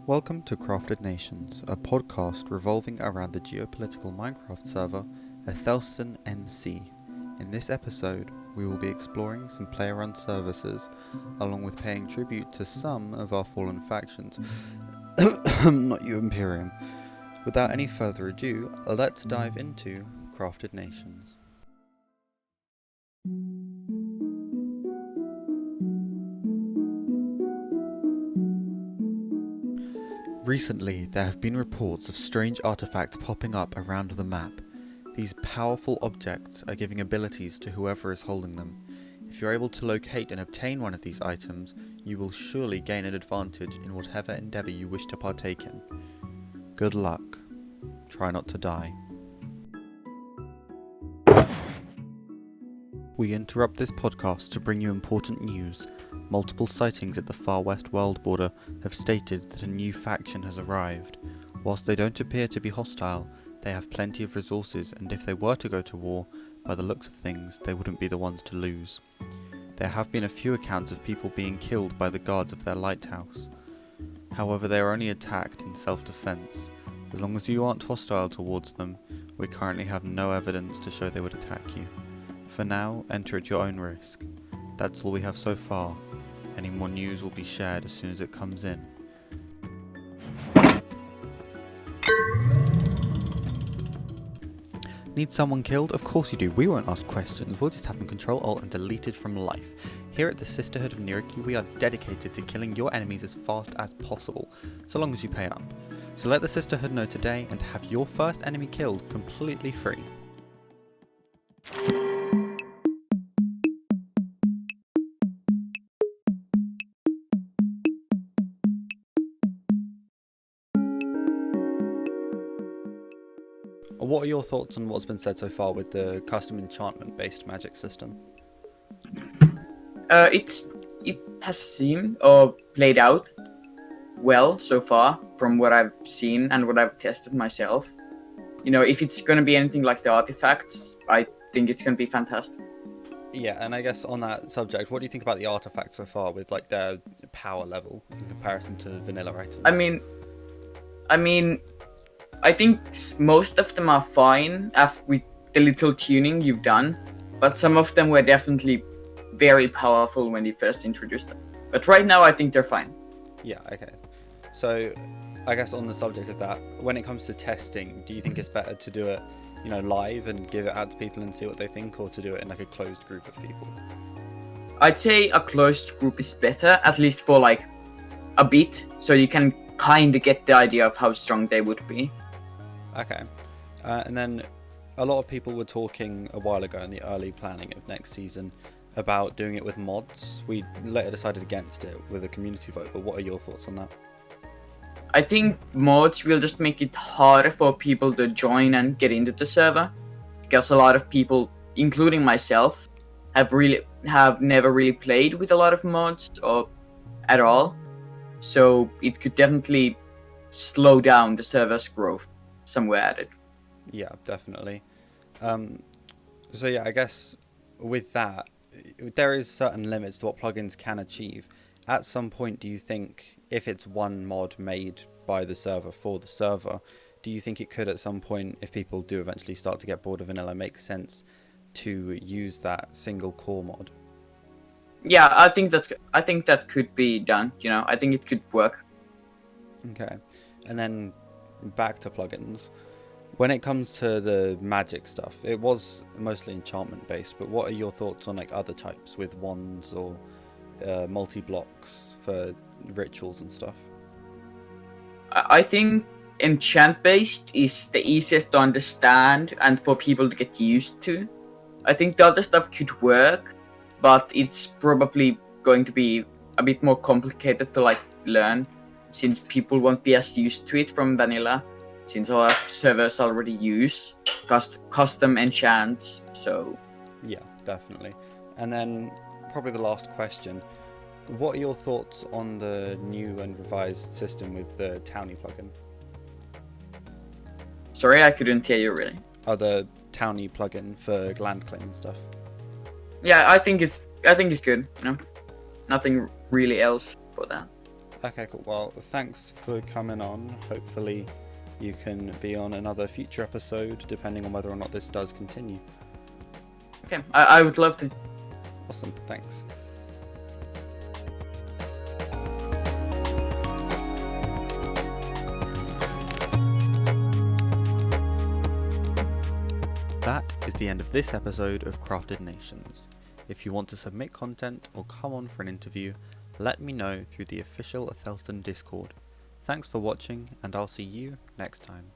Welcome to Crafted Nations, a podcast revolving around the geopolitical Minecraft server, Athelstan NC. In this episode, we will be exploring some player-run services, along with paying tribute to some of our fallen factions. Not you, Imperium. Without any further ado, let's dive into Crafted Nations. Recently, there have been reports of strange artifacts popping up around the map. These powerful objects are giving abilities to whoever is holding them. If you're able to locate and obtain one of these items, you will surely gain an advantage in whatever endeavour you wish to partake in. Good luck. Try not to die. We interrupt this podcast to bring you important news. Multiple sightings at the far west world border have stated that a new faction has arrived. Whilst they don't appear to be hostile, they have plenty of resources, and if they were to go to war, by the looks of things, they wouldn't be the ones to lose. There have been a few accounts of people being killed by the guards of their lighthouse. However, they are only attacked in self-defense. As long as you aren't hostile towards them, we currently have no evidence to show they would attack you. For now, enter at your own risk. That's all we have so far. Any more news will be shared as soon as it comes in. Need someone killed? Of course you do. We won't ask questions. We'll just have them Control-Alt and deleted from life. Here at the Sisterhood of Niriki, we are dedicated to killing your enemies as fast as possible, so long as you pay up. So let the Sisterhood know today and have your first enemy killed completely free. What are your thoughts on what's been said so far with the custom enchantment-based magic system? It has seemed or played out well so far from what I've seen and what I've tested myself. You know, if it's going to be anything like the artifacts, I think it's going to be fantastic. Yeah, and I guess on that subject, what do you think about the artifacts so far with like their power level in comparison to vanilla items? I mean, I think most of them are fine with the little tuning you've done, but some of them were definitely very powerful when you first introduced them. But right now, I think they're fine. Yeah, okay. So, I guess on the subject of that, when it comes to testing, do you think it's better to do it, live and give it out to people and see what they think, or to do it in like a closed group of people? I'd say a closed group is better, at least for like a bit, so you can kind of get the idea of how strong they would be. Okay. And then a lot of people were talking a while ago in the early planning of next season about doing it with mods. We later decided against it with a community vote, but what are your thoughts on that? I think mods will just make it harder for people to join and get into the server, because a lot of people, including myself, have never really played with a lot of mods or at all. So it could definitely slow down the server's growth somewhere at it. Yeah, definitely. So yeah, I guess with that, there is certain limits to what plugins can achieve. At some point, do you think, if it's one mod made by the server for the server, do you think it could at some point, if people do eventually start to get bored of vanilla, make sense to use that single core mod? Yeah, I think that could be done. I think it could work. Okay, and then back to plugins. When it comes to the magic stuff, it was mostly enchantment based, but what are your thoughts on like other types with wands or multi-blocks for rituals and stuff? I think enchant based is the easiest to understand and for people to get used to. I think the other stuff could work, but it's probably going to be a bit more complicated to like learn, since people won't be as used to it from vanilla, since a lot of servers already use custom enchants. So yeah, definitely. And then probably the last question, What are your thoughts on the new and revised system with the Townie plugin? Sorry, I couldn't hear you really. Oh, the Townie plugin for land claim and stuff. Yeah, I think it's good. Nothing really else for that. Okay, cool. Well, thanks for coming on. Hopefully you can be on another future episode, depending on whether or not this does continue. Okay, I would love to. Awesome, thanks. That is the end of this episode of Crafted Nations. If you want to submit content or come on for an interview, let me know through the official Athelstan Discord. Thanks for watching, and I'll see you next time.